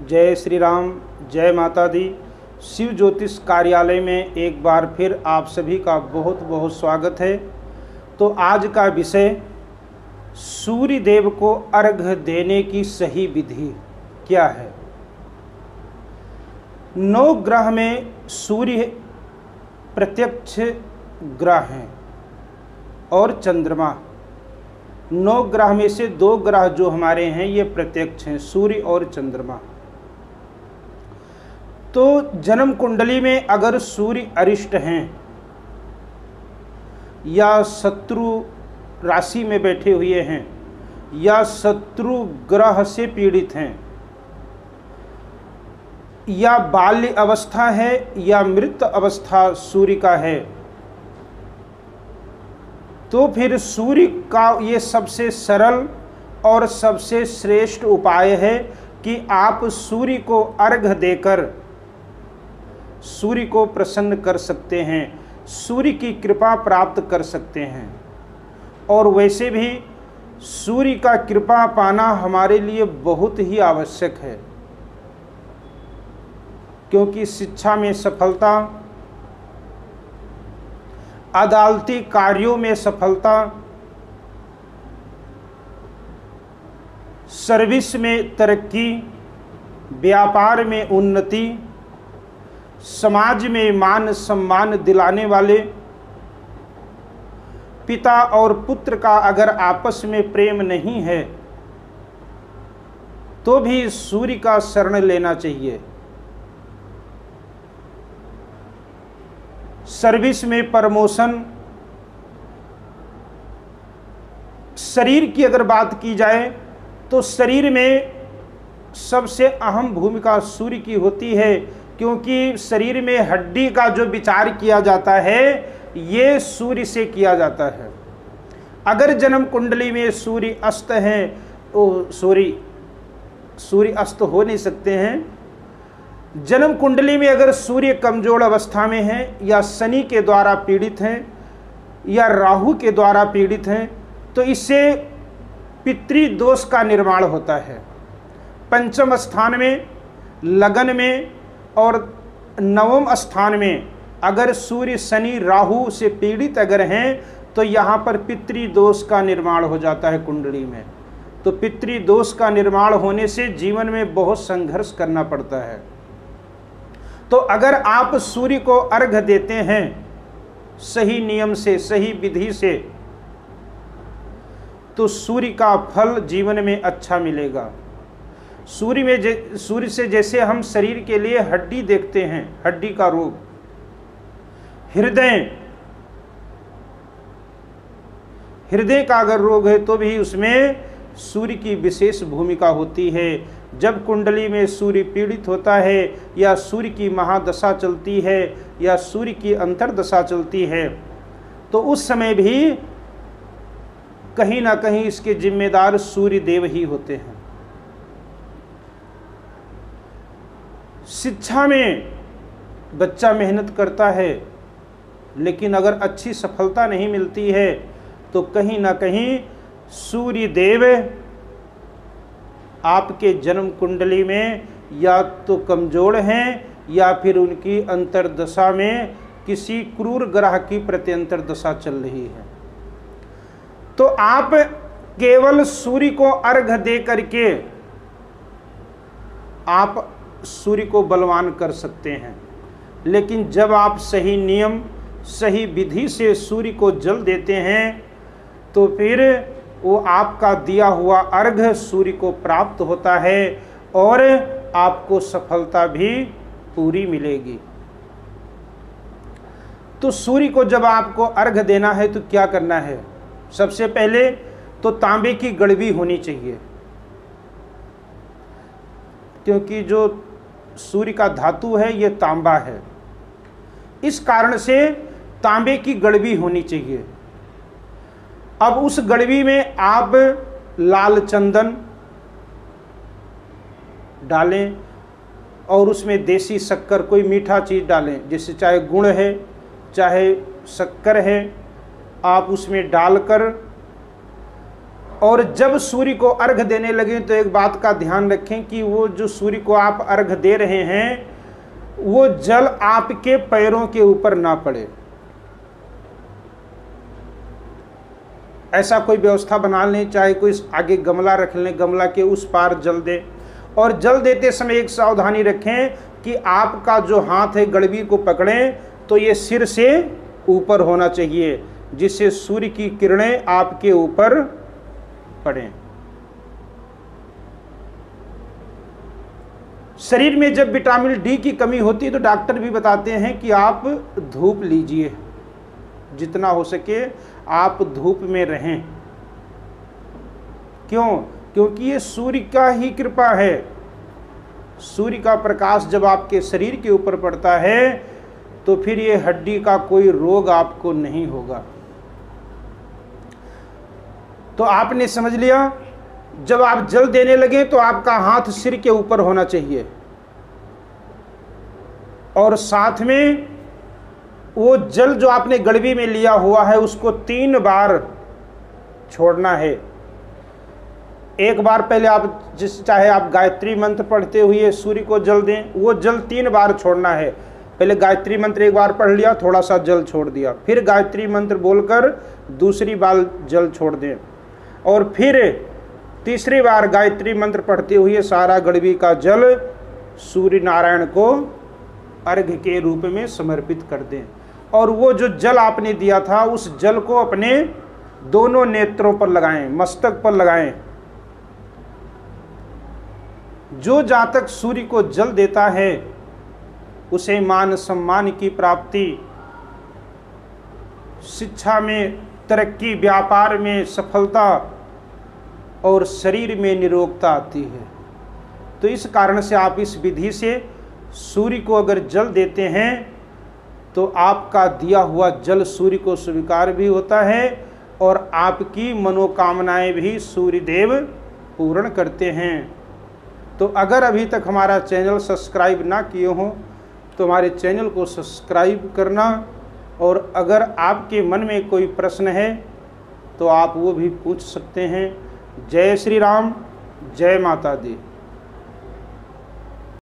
जय श्री राम, जय माता दी। शिव ज्योतिष कार्यालय में एक बार फिर आप सभी का बहुत बहुत स्वागत है। तो आज का विषय सूर्य देव को अर्घ्य देने की सही विधि क्या है। 9 ग्रह में सूर्य प्रत्यक्ष ग्रह हैं और चंद्रमा। 9 ग्रह में से 2 ग्रह जो हमारे हैं ये प्रत्यक्ष हैं, सूर्य और चंद्रमा। तो जन्म कुंडली में अगर सूर्य अरिष्ट हैं या शत्रु राशि में बैठे हुए हैं या शत्रु ग्रह से पीड़ित हैं या बाल्य अवस्था है या मृत अवस्था सूर्य का है, तो फिर सूर्य का ये सबसे सरल और सबसे श्रेष्ठ उपाय है कि आप सूर्य को अर्घ्य देकर सूर्य को प्रसन्न कर सकते हैं, सूर्य की कृपा प्राप्त कर सकते हैं। और वैसे भी सूर्य का कृपा पाना हमारे लिए बहुत ही आवश्यक है, क्योंकि शिक्षा में सफलता, अदालती कार्यों में सफलता, सर्विस में तरक्की, व्यापार में उन्नति, समाज में मान सम्मान दिलाने वाले, पिता और पुत्र का अगर आपस में प्रेम नहीं है तो भी सूर्य का शरण लेना चाहिए। सर्विस में प्रमोशन, शरीर की अगर बात की जाए तो शरीर में सबसे अहम भूमिका सूर्य की होती है, क्योंकि शरीर में हड्डी का जो विचार किया जाता है ये सूर्य से किया जाता है। अगर जन्म कुंडली में सूर्य अस्त हैं तो सूर्य अस्त हो नहीं सकते हैं। जन्म कुंडली में अगर सूर्य कमजोर अवस्था में है या शनि के द्वारा पीड़ित हैं या राहु के द्वारा पीड़ित हैं तो इससे पितृदोष का निर्माण होता है। पंचम स्थान में, लगन में और 9वें स्थान में अगर सूर्य शनि राहु से पीड़ित अगर हैं तो यहाँ पर पितृदोष का निर्माण हो जाता है कुंडली में। तो पितृदोष का निर्माण होने से जीवन में बहुत संघर्ष करना पड़ता है। तो अगर आप सूर्य को अर्घ्य देते हैं सही नियम से, सही विधि से, तो सूर्य का फल जीवन में अच्छा मिलेगा। सूर्य से जैसे हम शरीर के लिए हड्डी देखते हैं, हड्डी का रोग, हृदय का अगर रोग है तो भी उसमें सूर्य की विशेष भूमिका होती है। जब कुंडली में सूर्य पीड़ित होता है या सूर्य की महादशा चलती है या सूर्य की अंतर्दशा चलती है तो उस समय भी कहीं ना कहीं इसके जिम्मेदार सूर्य देव ही होते हैं। शिक्षा में बच्चा मेहनत करता है लेकिन अगर अच्छी सफलता नहीं मिलती है तो कहीं ना कहीं सूर्य देव आपके जन्म कुंडली में या तो कमजोर हैं या फिर उनकी अंतर्दशा में किसी क्रूर ग्रह की प्रत्यंतर दशा चल रही है। तो आप केवल सूर्य को अर्घ्य दे करके आप सूर्य को बलवान कर सकते हैं, लेकिन जब आप सही नियम, सही विधि से सूर्य को जल देते हैं तो फिर वो आपका दिया हुआ अर्घ्य सूर्य को प्राप्त होता है और आपको सफलता भी पूरी मिलेगी। तो सूर्य को जब आपको अर्घ्य देना है तो क्या करना है? सबसे पहले तो तांबे की गड़बी होनी चाहिए, क्योंकि जो सूर्य का धातु है ये तांबा है, इस कारण से तांबे की गड़बी होनी चाहिए। अब उस गड़बी में आप लाल चंदन डालें और उसमें देसी शक्कर, कोई मीठा चीज़ डालें, जैसे चाहे गुड़ है चाहे शक्कर है, आप उसमें डालकर और जब सूर्य को अर्घ देने लगे तो एक बात का ध्यान रखें कि वो जो सूर्य को आप अर्घ दे रहे हैं वो जल आपके पैरों के ऊपर ना पड़े। ऐसा कोई व्यवस्था बना लें, चाहे कोई आगे गमला रख लें, गमला के उस पार जल दे। और जल देते समय एक सावधानी रखें कि आपका जो हाथ है गड़बी को पकड़ें तो ये सिर से ऊपर होना चाहिए, जिससे सूर्य की किरणें आपके ऊपर पड़ें। शरीर में जब विटामिन डी की कमी होती है तो डॉक्टर भी बताते हैं कि आप धूप लीजिए, जितना हो सके आप धूप में रहें। क्यों? क्योंकि ये सूर्य का ही कृपा है। सूर्य का प्रकाश जब आपके शरीर के ऊपर पड़ता है तो फिर ये हड्डी का कोई रोग आपको नहीं होगा। तो आपने समझ लिया, जब आप जल देने लगे तो आपका हाथ सिर के ऊपर होना चाहिए और साथ में वो जल जो आपने गड़बी में लिया हुआ है उसको 3 बार छोड़ना है। एक बार पहले आप चाहे आप गायत्री मंत्र पढ़ते हुए सूर्य को जल दें, वो जल 3 बार छोड़ना है। पहले गायत्री मंत्र एक बार पढ़ लिया, थोड़ा सा जल छोड़ दिया, फिर गायत्री मंत्र बोलकर दूसरी बार जल छोड़ दें और फिर तीसरी बार गायत्री मंत्र पढ़ते हुए सारा गड़बी का जल सूर्य नारायण को अर्घ के रूप में समर्पित कर दें। और वो जो जल आपने दिया था उस जल को अपने दोनों नेत्रों पर लगाएं, मस्तक पर लगाएं। जो जातक सूर्य को जल देता है उसे मान सम्मान की प्राप्ति, शिक्षा में तरक्की, व्यापार में सफलता और शरीर में निरोगता आती है। तो इस कारण से आप इस विधि से सूर्य को अगर जल देते हैं तो आपका दिया हुआ जल सूर्य को स्वीकार भी होता है और आपकी मनोकामनाएं भी सूर्यदेव पूर्ण करते हैं। तो अगर अभी तक हमारा चैनल सब्सक्राइब ना किए हो तो हमारे चैनल को सब्सक्राइब करना, और अगर आपके मन में कोई प्रश्न है तो आप वो भी पूछ सकते हैं। जय श्री राम, जय माता दी।